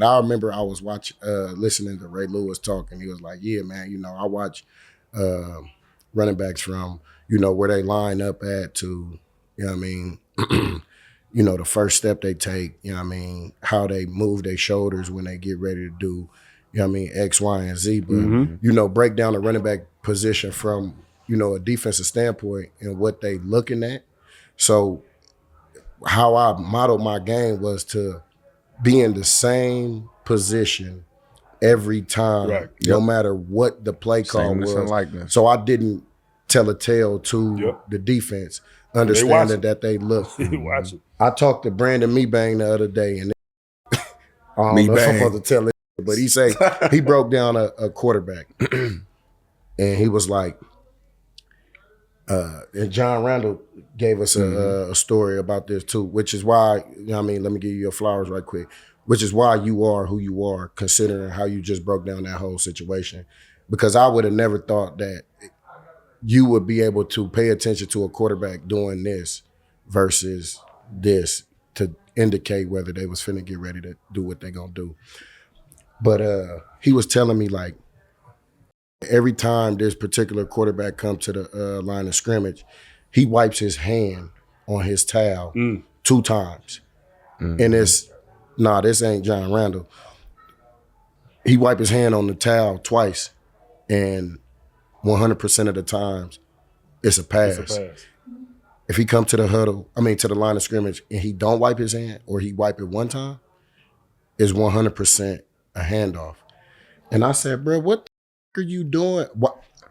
But I remember I was listening to Ray Lewis talk, and he was like, yeah, man, I watch running backs from, where they line up at to, the first step they take, how they move their shoulders when they get ready to do, X, Y, and Z. But, break down the running back position from, a defensive standpoint and what they looking at. So how I modeled my game was to be in the same position every time, no matter what the play call was. So I didn't tell a tale to the defense, understanding that they look. I talked to Brandon Meebang the other day, and I don't know if I'm supposed to tell it, but he broke down a quarterback, and he was like, and John Randall gave us a story about this too, which is why, let me give you your flowers right quick, which is why you are who you are, considering how you just broke down that whole situation. Because I would have never thought that you would be able to pay attention to a quarterback doing this versus this to indicate whether they was finna get ready to do what they gonna do. But he was telling me, like, every time this particular quarterback comes to the line of scrimmage, he wipes his hand on his towel 2 times. And this ain't John Randall. He wiped his hand on the towel twice, and 100% of the times, it's a pass. If he come to the to the line of scrimmage, and he don't wipe his hand, or he wipe it 1 time, it's 100% a handoff. And I said, bro, what the are you doing?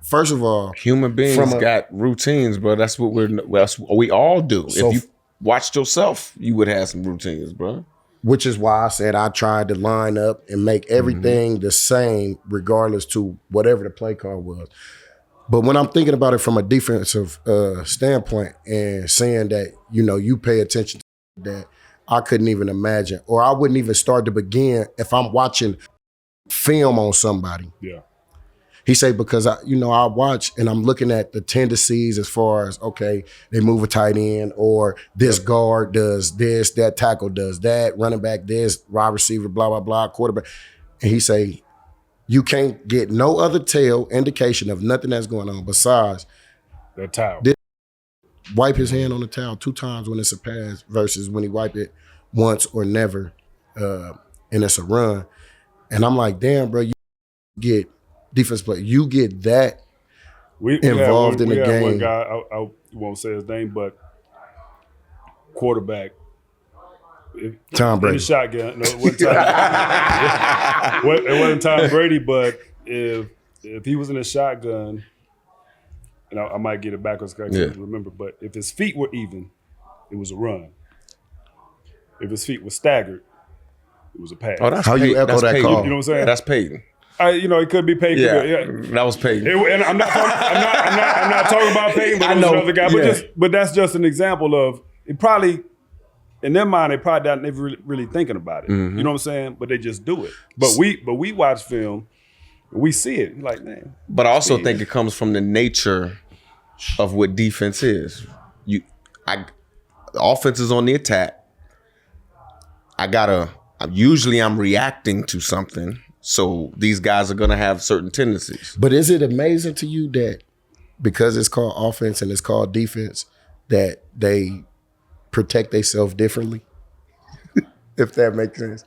First of all, human beings got routines, bro. That's what we all do. So, if you watched yourself, you would have some routines, bro. Which is why I said I tried to line up and make everything the same, regardless to whatever the play call was. But when I'm thinking about it from a defensive standpoint and saying that, you pay attention to that, I couldn't even imagine, or I wouldn't even start to begin if I'm watching film on somebody. Yeah. He said, because I watch and I'm looking at the tendencies as far as, okay, they move a tight end, or this guard does this, that tackle does that, running back this, wide receiver, blah, blah, blah, quarterback. And he say, you can't get no other tail indication of nothing that's going on besides that towel. Wipe his hand on the towel 2 times when it's a pass versus when he wipe it once or never and it's a run. And I'm like, damn, bro, you get defense play. You get that involved in the game. One guy, I won't say his name, but quarterback. Tom Brady. In the shotgun. No, it wasn't Tom Brady, but if he was in a shotgun, and I might get it backwards because I can't remember, but if his feet were even, it was a run. If his feet were staggered, it was a pass. Oh, that's how you echo that call. You know what I'm saying? That's Peyton. It could be Peyton. Yeah, that was Peyton. And I'm not talking about Peyton, but it was another guy. But that's just an example of it. Probably in their mind, they probably not never really thinking about it. You know what I'm saying? But they just do it. But we watch film, we see it. You're like, man. But I also think it comes from the nature of what defense is. Offense is on the attack. I'm reacting to something. So these guys are going to have certain tendencies. But is it amazing to you that because it's called offense and it's called defense, that they protect themselves differently? If that makes sense.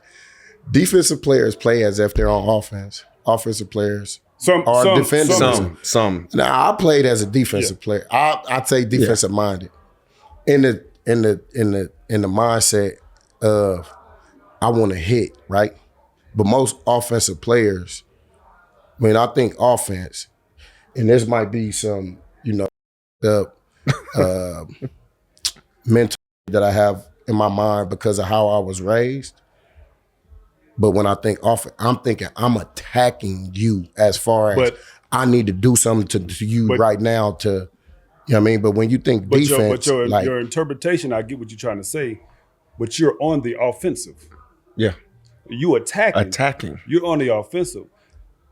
Defensive players play as if they're on offense. Offensive players are defenders. Some. Now, I played as a defensive player. I'd say defensive minded. In the mindset of I want to hit, right? But most offensive players, I think offense, and this might be some, the mental that I have in my mind because of how I was raised. But when I think offense, I'm thinking I'm attacking you as far as I need to do something to you right now to, you know what I mean? But when you think defense, your interpretation, I get what you're trying to say, but you're on the offensive. Yeah. You attacking. You're on the offensive.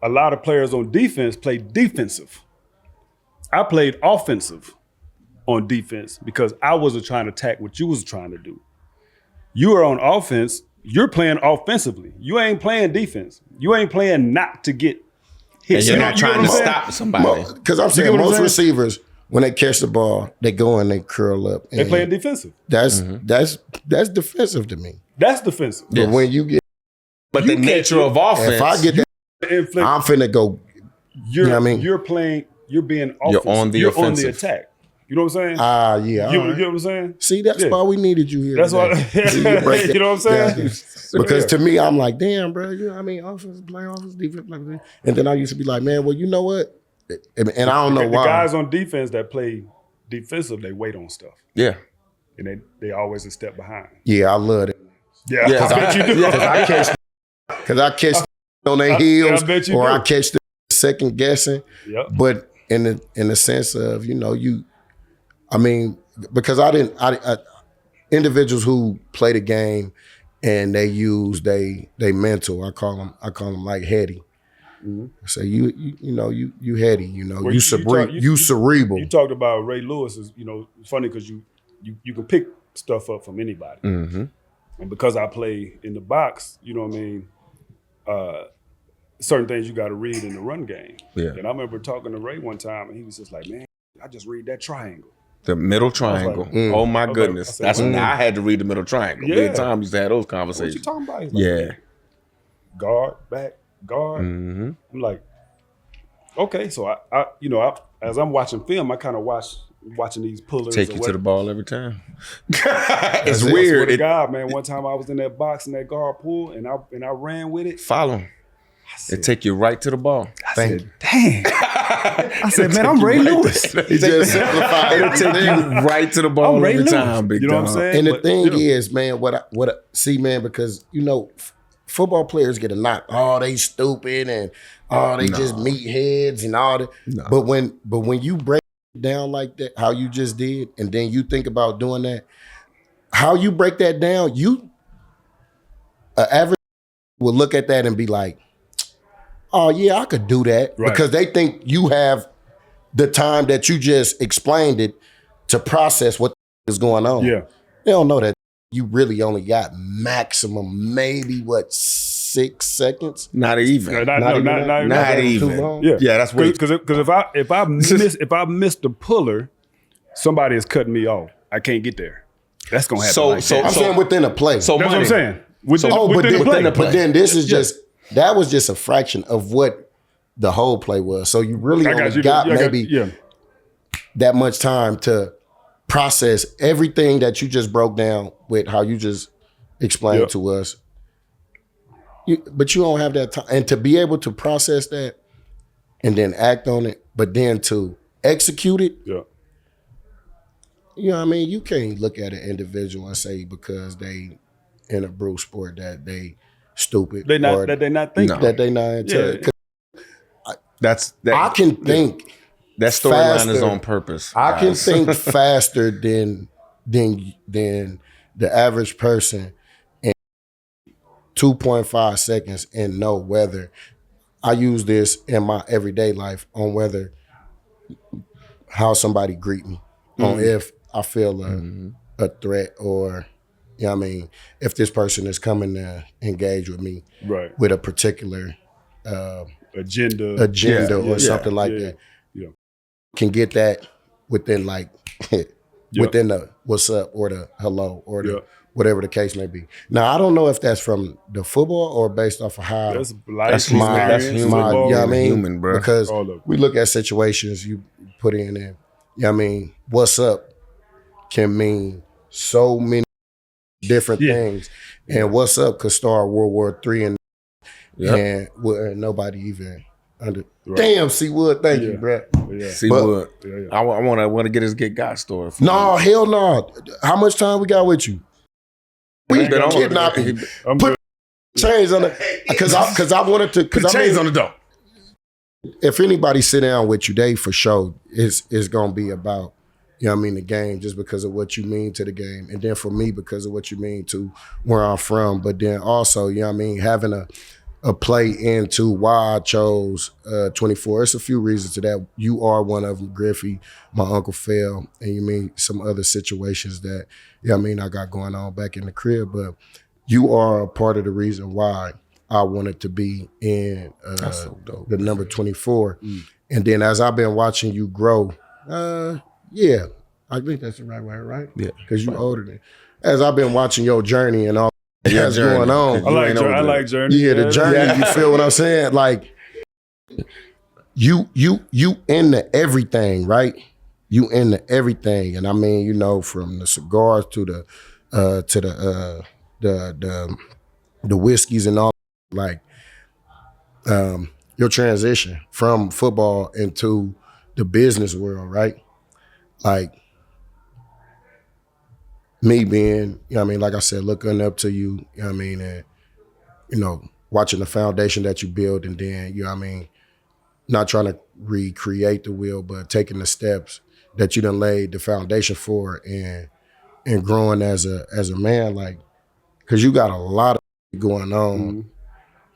A lot of players on defense play defensive. I played offensive on defense because I wasn't trying to attack what you was trying to do. You were on offense you're playing offensively. You ain't playing defense. You ain't playing not to get hit. And you're not trying to stop somebody. Because I'm saying most receivers, when they catch the ball, they go and they curl up. They playing defensive. That's defensive to me. That's defensive. But when you get, but the nature of offense, if I get that, I'm finna go. You know what I mean? You're playing. You're being offensive. You're on the offensive. attack. You know what I'm saying? Yeah. You know what I'm saying? See, that's why we needed you here. That's why. You know what I'm saying? Yeah. Because to me, I'm like, damn, bro. You know what I mean? Offense, play offense, defense, play defense. And then I used to be like, man, well, you know what? And I don't know why. The guys on defense that play defensive, they wait on stuff. Yeah. And they always a step behind. Yeah, I love it. Yeah, I bet you do. Because I catch on their heels, or I catch the second guessing. Yep. But in the sense of, you know, because I individuals who play the game and they use they mental, I call them like heady. Mm-hmm. So you heady, you know, you cerebral. You talked about Ray Lewis is, you know, it's funny because you can pick stuff up from anybody. Mm-hmm. And because I play in the box, you know what I mean, certain things you got to read in the run game. Yeah. And I remember talking to Ray one time, and he was just like, man, I just read that triangle. The middle triangle. Like, oh my goodness. That's when I had to read the middle triangle. Yeah. Big time used to have those conversations. What you talking about? He's like, yeah. Guard, back, guard. Mm-hmm. I'm like, okay. So I as I'm watching film, I kind of watching these pullers. Take you to the ball every time. It's weird. I God, man, one time I was in that box and that guard pull, and I ran with it. Follow him. It take you right to the ball. I said, dang. I said, man, I'm Ray Lewis. He just simplified it. It'll take you right to the ball every time, big You know what I'm saying? And the thing is, man, because, you know, football players get a knock. Oh, they stupid and they just meatheads and all that. No. But when you break it down like that, how you just did, and then you think about doing that, how you break that down, an average will look at that and be like, oh, yeah, I could do that. Right. Because they think you have the time that you just explained it to process what is going on. Yeah. They don't know that you really only got maximum, maybe, 6 seconds? Not even. Not even. Too long? Yeah, that's weird. Because if I miss the puller, somebody is cutting me off. I can't get there. That's going to happen I'm saying within a play. So that's what I'm saying. Within the play. But then this is just... That was just a fraction of what the whole play was. So you really only got that much time to process everything that you just broke down with how you just explained to us. But you don't have that time. And to be able to process that and then act on it, but then to execute it, you know what I mean? You can't look at an individual and say because they in a brute sport that they stupid. They not thinking. That they not intelligent. I can think. That storyline is on purpose. I can think faster than the average person in 2.5 seconds and know whether I use this in my everyday life on whether how somebody greet me, on if I feel a threat or. You know what I mean? If this person is coming to engage with me with a particular agenda or something like that, can get that within within the what's up or the hello or the whatever the case may be. Now, I don't know if that's from the football or based off of how that's human. You know what I mean? Human, bro. Because we look at situations you put in there. You know what I mean? What's up can mean so many different things, and what's up could start World War III and nobody even under. Damn, C Wood, thank you, bro. C Wood, I want to get his Get Got story. No, hell no. How much time we got with you? We've been kidnapping. Put chains on the because I wanted to put chains on the door. If anybody sit down with you, they for sure is gonna be about. You know what I mean, the game, just because of what you mean to the game. And then for me, because of what you mean to where I'm from. But then also, you know what I mean, having a play into why I chose 24. It's a few reasons to that. You are one of them, Griffey, my Uncle Phil, and you mean some other situations that, you know what I mean, I got going on back in the crib. But you are a part of the reason why I wanted to be in so dope, the number 24. And then as I've been watching you grow, yeah, I think that's the right way, right? Yeah. Because you older than. As I've been watching your journey and all that's going on. I like journey. Yeah, the journey, you feel what I'm saying? Like, you into everything, right? You into everything. And I mean, you know, from the cigars to the whiskeys and all, like your transition from football into the business world, right? Like me being, you know what I mean, like I said, looking up to you, you know what I mean, and, you know, watching the foundation that you build, and then, you know what I mean, not trying to recreate the wheel, but taking the steps that you done laid the foundation for, and growing as a man, like, because you got a lot of going on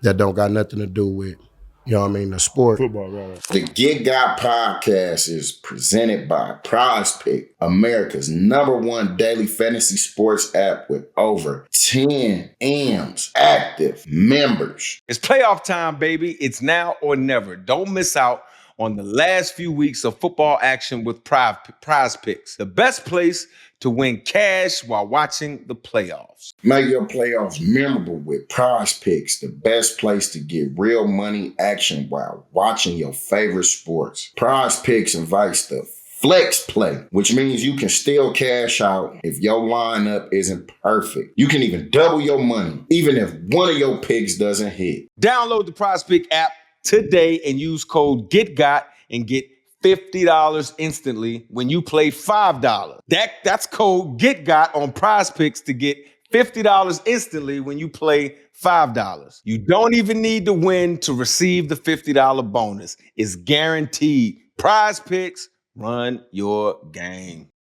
that don't got nothing to do with, you know what I mean, the sport. Football, right. The Get Got podcast is presented by Prize Pick, America's #1 daily fantasy sports app with over 10 M's active members. It's playoff time, baby. It's now or never. Don't miss out on the last few weeks of football action with Prize Picks, the best place to win cash while watching the playoffs. Make your playoffs memorable with Prize Picks, the best place to get real money action while watching your favorite sports. Prize Picks invites the flex play, which means you can still cash out if your lineup isn't perfect. You can even double your money, even if one of your picks doesn't hit. Download the Prize Pick app today and use code GETGOT and get $50 instantly when you play $5. That's code GETGOT on Prize Picks to get $50 instantly when you play $5. You don't even need to win to receive the $50 bonus. It's guaranteed. Prize Picks, run your game.